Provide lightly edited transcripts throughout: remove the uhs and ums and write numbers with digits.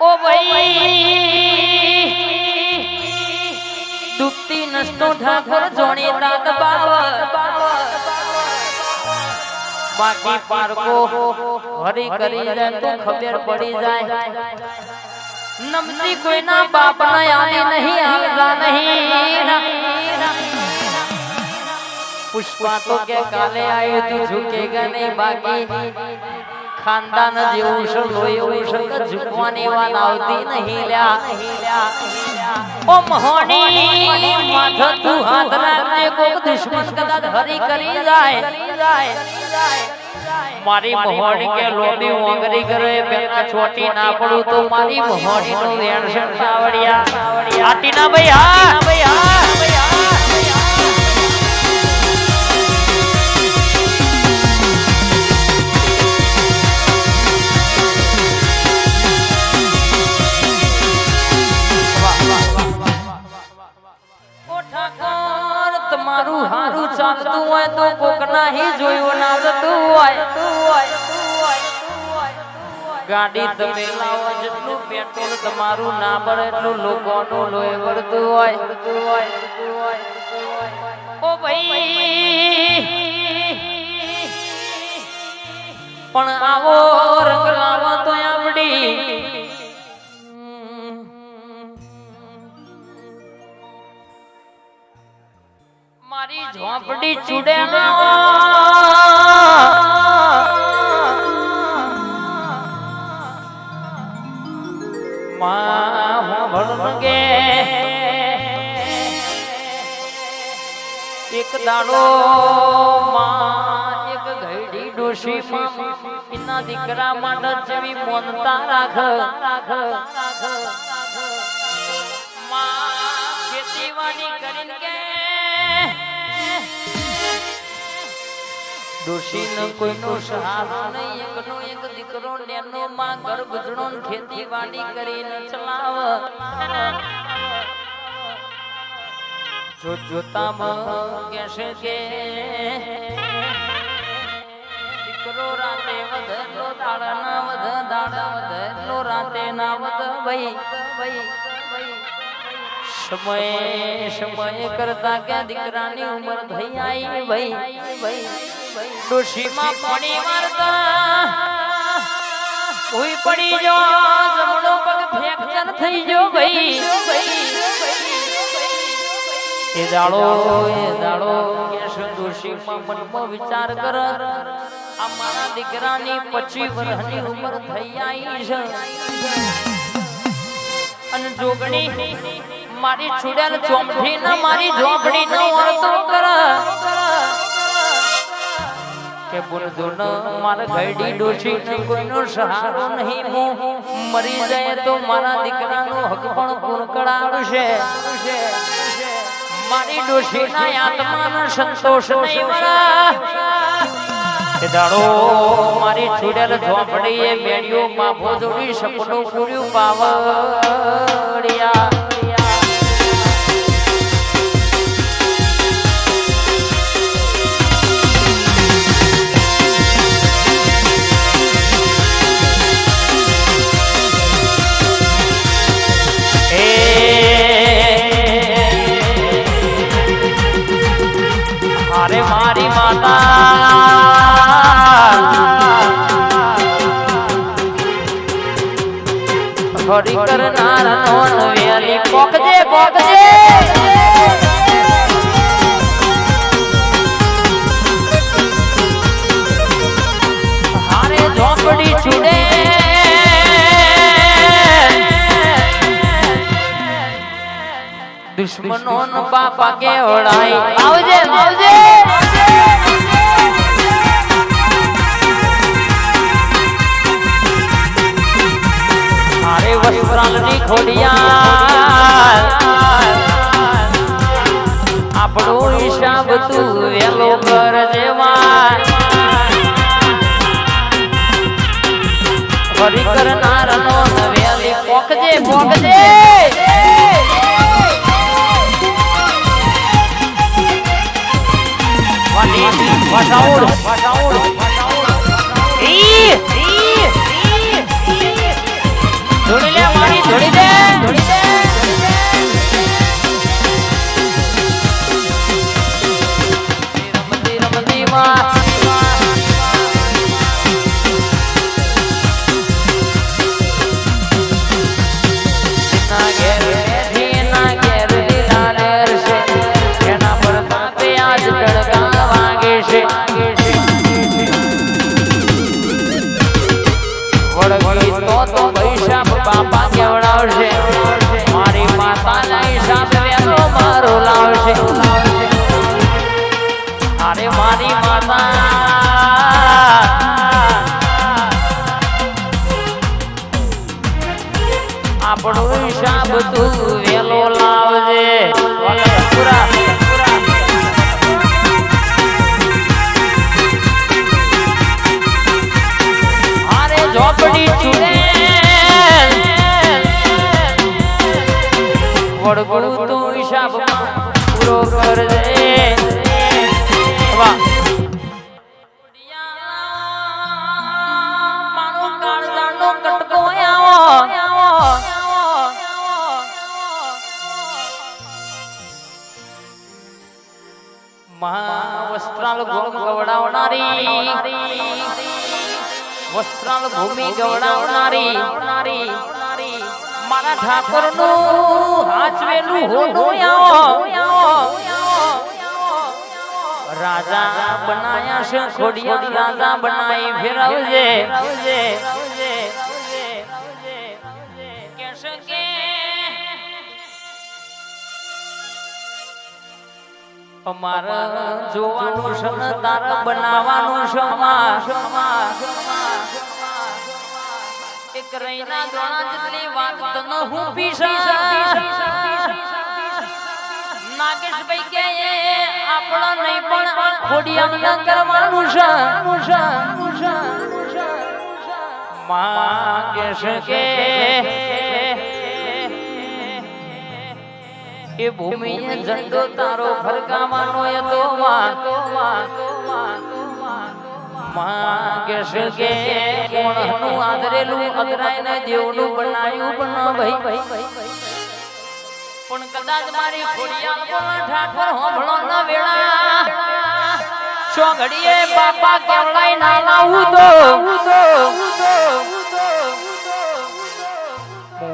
ઓ ભાઈ દુખતી નસતો ઠાકોર જોણી દાદ બાવર બાકી પારકો હરી કરી જાય તો ખબર પડી જાય નમતી કોઈના બાપ ના આની નહીં આવતા નહીં પુષ્પા તો કે કાલે આયો તું ઝુકેગા નહીં બાકી ખાનદાન જેવું છે લોહી એવું છે કે ઝુકવાની વાત આવતી નહીં લ્યા ઓ મહોની માથે તું હાથ રાખને કોક દુશ્મન કદાચ હરી કરી જાય મારી મહોની કે લોબી ઓંગરી કરે પેલા છોટી ના પડું તો મારી મહોની નું વેણસણ આવડિયા આટીના ભાઈ હા તમારું હારું ચાલતું હોય તો કોક નહીં જોયું ના જતું હોય ગાડી તમે લાવો જેટલું પેટ્રોલ તમારું ના ભરે એટલું લોકોનું લોહી વળતું હોય ઓ ભાઈ પણ આવો રંગ લાવો તો આપડી મારી ઝોપડી ચૂડે માં ભણગે એક દાડો માં એક ઘડી ડોશી એના દીકરા માટે જેવી મોનતા રાખ માં ખેતીવાડી કરીને કે ડોશી ન કોઈનો સહારો નહીં એકનો એક દીકરો નેનો માં ઘર ગુજરો ખેતીવાડી કરીને ચલાવ જોતામાં કહેશે કે દીકરો રાતે વધેલો દાડા ના વધ દાડા વધેલો રાતે ના વધ ભાઈ સમય કરતા કે દીકરાની ઉંમર થઈ આવી ભાઈ ડોશીમાં પાણી મારતા કોઈ પડી જો જમણો પગ ફ્રેક્ચર થઈ ગયો ભાઈ એ દાડો કેશ ડોશીમાં મનમાં વિચાર કર આ મારા દીકરાની 25 વર્ષની ઉંમર થઈ આવી છે અને જોગણી મારી છોડેલ ચોમઠી ના મારી ઝોપડી નો વર્તો કર કે બોલજો ન મારા ઘડી ડોશી ને કોઈનો સહારો નહીં મરી જાય તો મારા દીકરાનો હક પણ પૂર્ણ કરાવશે મારી ડોશી ના આત્માનો સંતોષ નહીં મળે કે દાડો મારી છોડેલ ઝોપડી એ મેળ્યો માફો જોડી સપનું પૂર્યું પાવડિયા અરે મારી માતા હરી કરનાર નોન વેલી પોકજે હારે ઝોપડી છૂડે દુશ્મનો નો બાપા કેવડાય આવજે અરે વસ્ત્રાલની ખોડિયા આપણો હિસાબ તું વેલો કરજે હરી કરનાર નો વેલી પોકજે વસાઉડ જોડી લે વળગી તો પૈસા બાપા કેવડાવશે મારી માતાના હિસાબ વેલો મારો લાવશે અરે મારી માતા આપણો હિસાબ તું વેલો લાવજે પૂરા ઝોપડી ચૂડે વડગું તું હિસાબ પૂરો કરજે વાહ મારો કાળજાનો કટકો આવો મહા વસ્ત્રાલ ગોમ ગવડાવનારી વસ્ત્રાલ ભૂમિ ગવડાવનારી મારા ઠાકોર નું હાચવેલું હોનું રાજા બનાયા છે ખોડિયા રાજા બનાવી ફેરવજે કેશે કે અમારા જોવાનું છે ને તારા બનાવવાનું છે એક રૈના દોણા જેટલી વાત તને હું પીસા નાગેશભાઈ કે આપણા નહીં પણ આ ખોડિયા કરવાનું છે માગેશ કે એ ભૂમિએ ઝંડો તારો ફરકાવાનો હતો માગેશ કે કોણનું આદરેલું અગરાયને દેવનું બનાવ્યું પણ ભાઈ પણ કદાચ મારી ખોડિયાલ બોલા ઠાકોર હોભળો ન વેળા છો ઘડીએ બાપા કેવડાઈ ના લાવું તો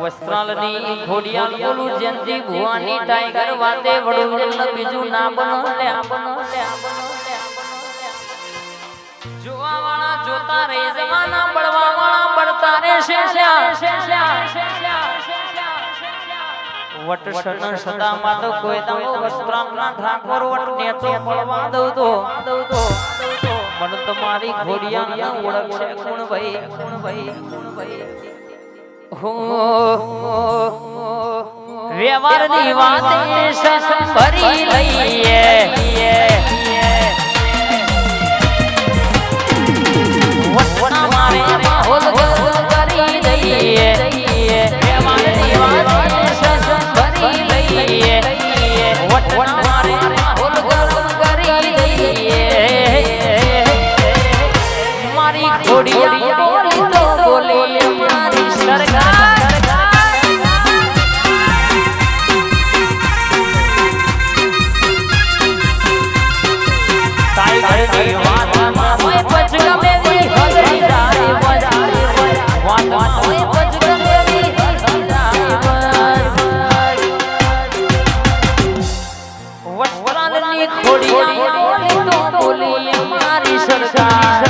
વસ્ત્રાલની ખોડિયાલ બોલું જયંતી ભુવાની ટાઈગર વાતે વડું એટલે બીજું ના બનો જોવા વાળા જોતા રે જવાના બળવા વાળા બળતા રે વટસન સદા માટે કોઈ દાવો વસ્ત્રાલના ઠાકોર વટ નેચો બળવા દઉં તો મન તમારી ખોડિયાલ ઓળખશે કોણ ભાઈ વ્યવહારની વાતે ભરી લઈએ વટના મારે માહોલ કરી દઈએ વ્યવહારની વાતે ભરી લઈએ વટના મારે માહોલ કરી દઈએ મારી ખોડિયા બોલી તો બોલી મારી સરકાર ટાઈગરની વાતમાં હોય પજગમે વી હગરી જાય વાતમાં હોય પજગમે વી હગરી જાય વસ્ત્રાલની ખોડિયા બોલી તો બોલી મારી સરકાર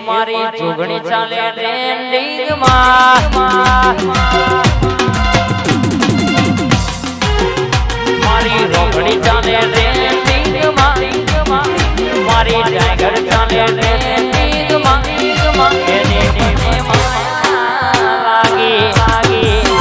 મારી જોગણી ચાલે ટ્રેન્ડિંગ માં મારી રોગણી ચાલે ટ્રેન્ડિંગ માં મારી ટાઈગર ચાલે ટ્રેન્ડિંગ માં એની નેમે લાગી ગાડી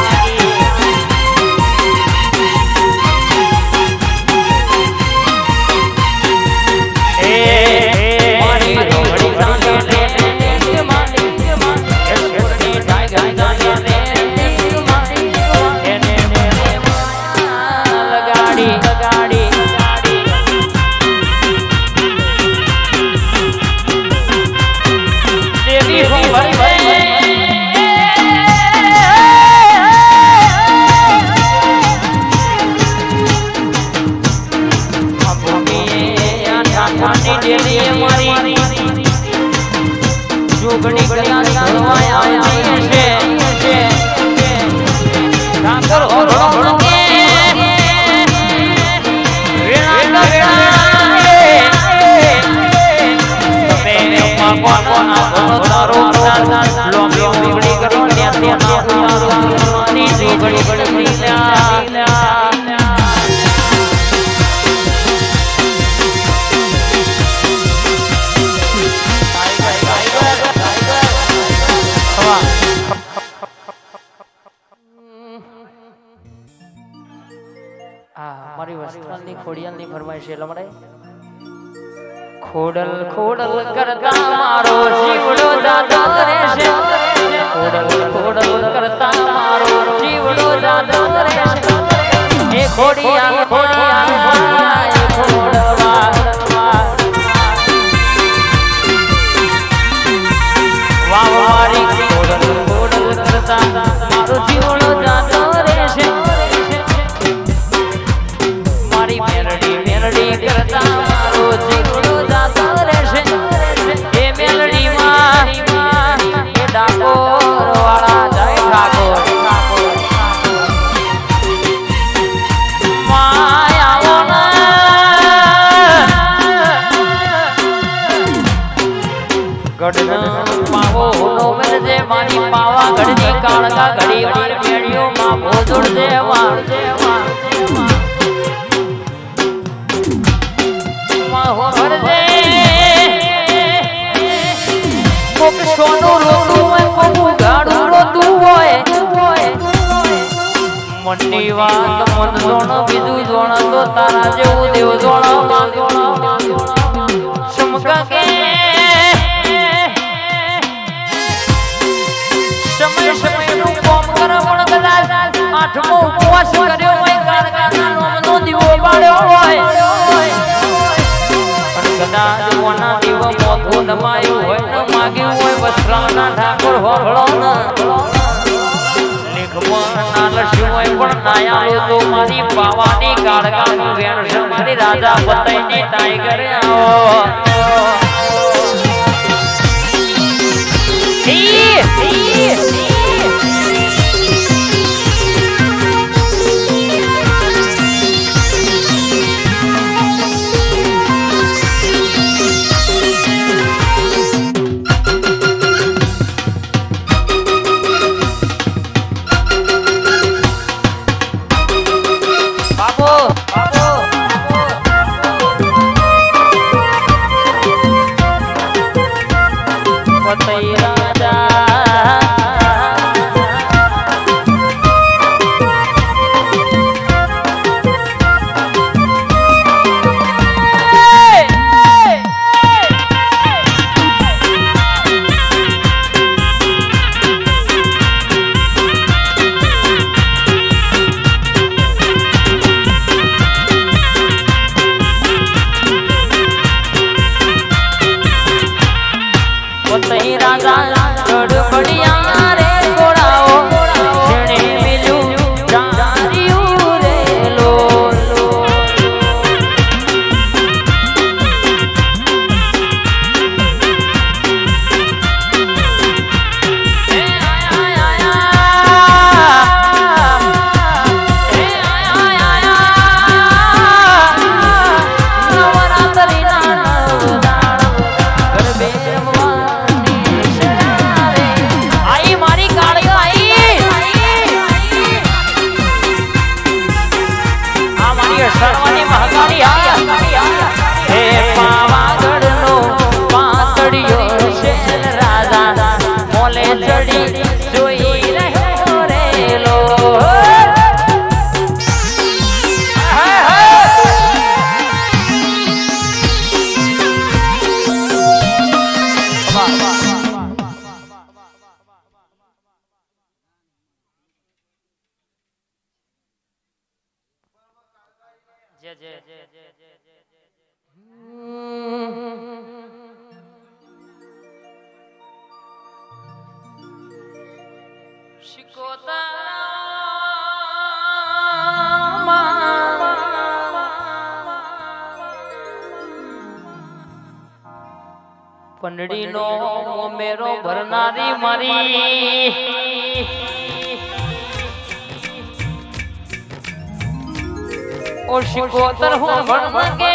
ઠાકોરની ડેલી મારી જોગણી કલાની ભરવાય આવતી છે ઠાકોર હોળો કે રેણા તમે કોના તારો લોંબી ઉગડી કરો ને ની જોગણી ગણી મારી વસ્ત્રાલની ખોડિયાલની ફરમાઈશ છે લમડે ખોડલ ખોડલ કરતા મારો જીવડો જાતો રહેશે ખોડલ ખોડલ કરતા મારો જીવડો જાતો રહેશે એ ખોડિયાલ ખોડિયાલ એ ખોડવા વાહ મારી ખોડલ ખોડલ કરતા મારો જીવડો જાતો રહેશે મેલડી કરતા મારો જીવડો જાતો રહેશે એ મેલડીમાં એ ડાકોર વાળા જય ઠાકોર પાવો નો મેલજે મારી પાવા ઘડની કાળકા ઘડી વાર મેળ્યો માં ભોજોડ દેવા મનની વાત મન જોણ બીજું જોણ તો તારા જેવું દેવ જોણ સમકા કે સમય સમયનું કોમ કરે પણ કદાચ આઠમો ઉપવાસ કર્યો હોય કારખાના નામનો દીવો બાળ્યો હોય કદાચ કોના દીવો મોથો નમાયું હોય ને માગ્યું હોય વસ્ત્રાલના ઠાકોર હોળો લેખમાં ના લસ્યું હોય પણ નાયા તો મારી પાવાની કાળકાનું વેણ છે મારી રાજા બતાઈને ટાઈગર આવો પંડડીનો મોમેરો ભરનારી મારી ઓ શિકોતર હું ભણ કે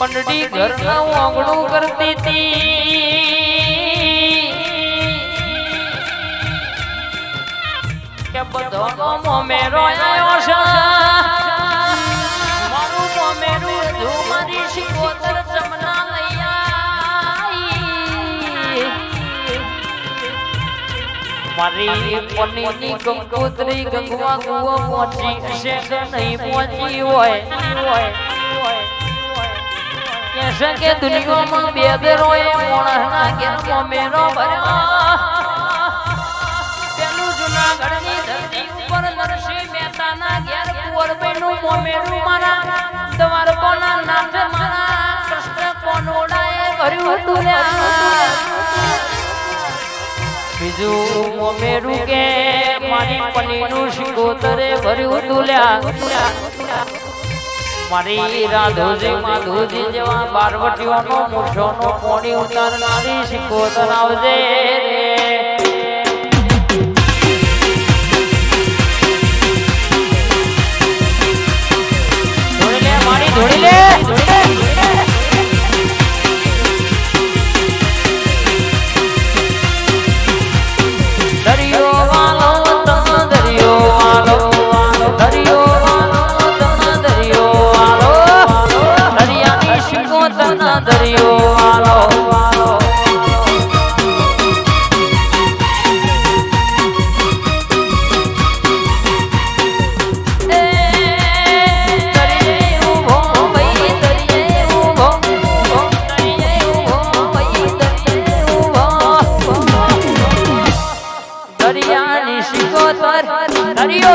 પંડડી ઘરના આંગણું કરતી હતી કે બધોનો મોમેરો આવ્યો છે મારું મોમેરું તું મારી શિકોતર જમના લઈ આવી મારી પનીની કંકોત્રી ગંગવા કુવો પહોંચી હશે કે નહીં પહોંચી હોય કેસે કે દુનિયામાં બેદરોએ મોણસના ઘેર મોમેરો ભર્યો પેલું જૂનાગઢની ધરતી ઉપર નરસિંહ મહેતાના ઘેર કુંવરબાઈનું મોમેરું મારા દ્વારકોના નાથે મારા કૃષ્ણ કોનોડાએ ભર્યું હતું બીજું મોમેરું કે મારી પનીનું શિકોતરે ભર્યું હતું લ્યા મારી રાધોજી માધોજી જેવા બારવટીઓનો મૂછોનો પોણી ઉતારનારી શિકોતર આવજે રે ધોળી લે મારી ધોળી લે દરિયો વાલો તમ દરિયો વાલો દરિયો દરિયો વાલો દરિયાની શિકોતર દરિયો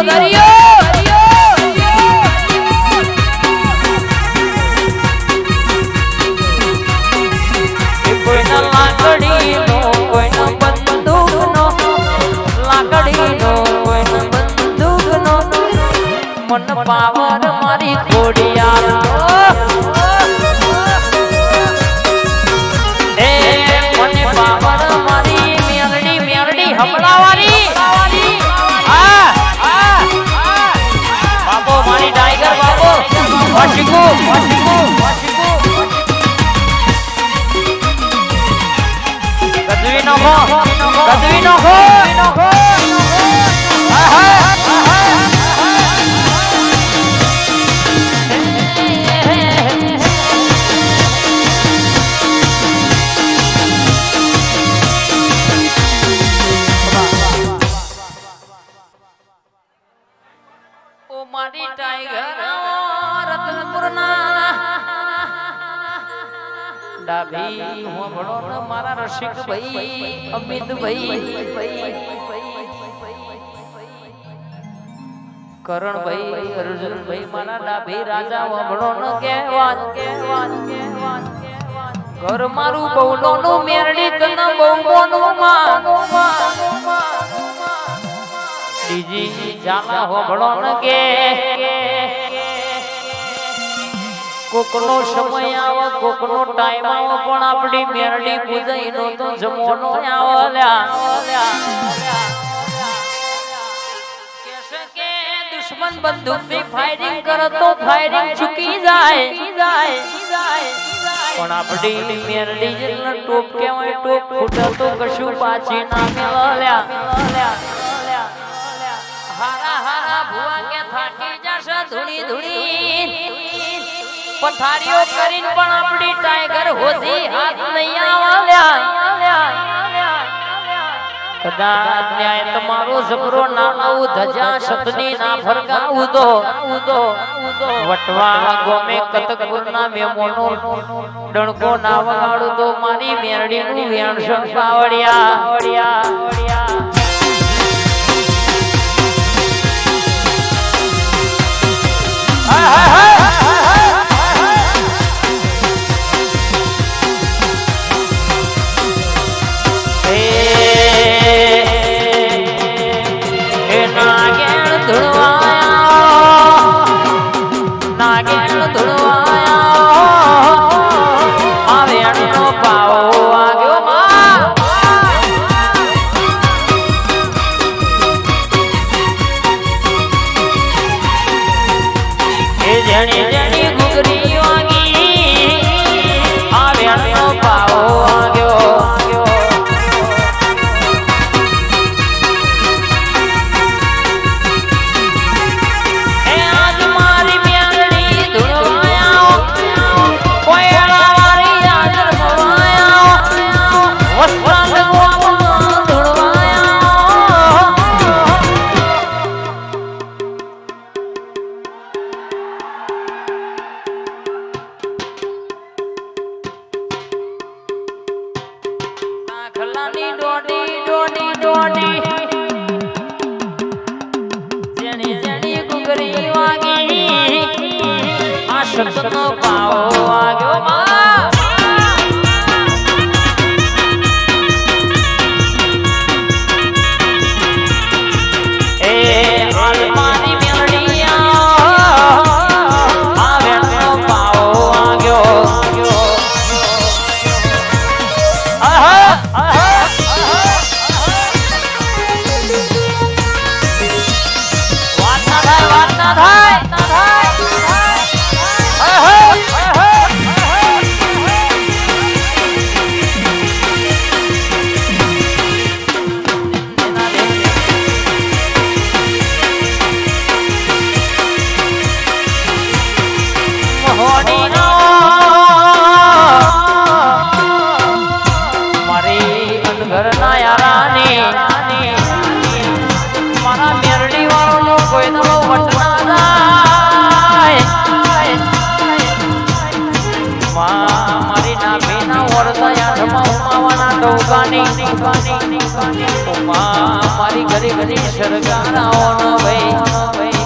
દરિયો લાકડીનો કોઈનો બંદૂકનો લાકડીનો કોઈનો બંદૂકનો મન પાવર મારી ઘોડિયાર એ મને પાવર મારી મેરડી મેરડી હમલાવારી બાબો મારી ટાઈગર બાબો વાશિકુ વાશિકુ વાશિકુ ગદવીનો હો ગદવીનો હો ઓ મારી ટાઈગર રતનપુરના ડાભી હોબળો ન મારા રસિક ભાઈ અમિત ભાઈ કરણ ભાઈ અર્જુન ભાઈ મારા ડાભી રાજા હોબળો ન કહેવાન ઘર મારું બહુલોનું મેરડી તન બહુલોનું માં ડીજી જાલા હોબળો ન કે કોકનો સમય આવે કોકનો ટાઈમ આવે પણ આપણી મેરડી પૂજાઈનો તો જમવાનો આવે કેસે કે દુશ્મન બંદૂકથી ફાયરિંગ કરે તો ફાયરિંગ ચૂકી જાય પણ આપણી મેરડી જેટલો ટોપ કહેવાય ટોપ ફૂટે તો કશું પાછી ના મેળવ્યા હારા હારા ભુવા કે થાકી જશે ધૂણી ધૂણી પથારીઓ કરીને પણ આપણી ટાઈગર હોધી હાથ નહીં આવ્યા કદાચ ન્યાય તમારો જબરો નાનાઉ ધજા સતની ના ફરકાવું તો વટવા ગોમે કતકપુરના મેમોનો ડણકો ના વગાડું તો મારી મેરડીનું વેણસણ પાવડિયા જેણી જેણી ઘૂઘરી વાગી આ વેણનો પાવો વાગ્યો એ આજ મારી મેલડી ધૂળવાયા કોઈ વારી આદર મવાયા વસ્ત્રાલ ગોવામાં ધૂળવાયા ખલાની ડોડી ડોડી ડોડી જેણી જેણી ઘૂઘરી વાગી આ શબ્દનો પાવો વાગ્યો માં એ આલમાની મેલડી આ વેણનો પાવો વાગ્યો મારા મેરડી વાળો કોઈ નવો વટના મારી નાભીના વરસા આઠમાં ઉમાવાના ટોકાની મારી ઘરી ઘરી સરગારાઓનો ભાઈ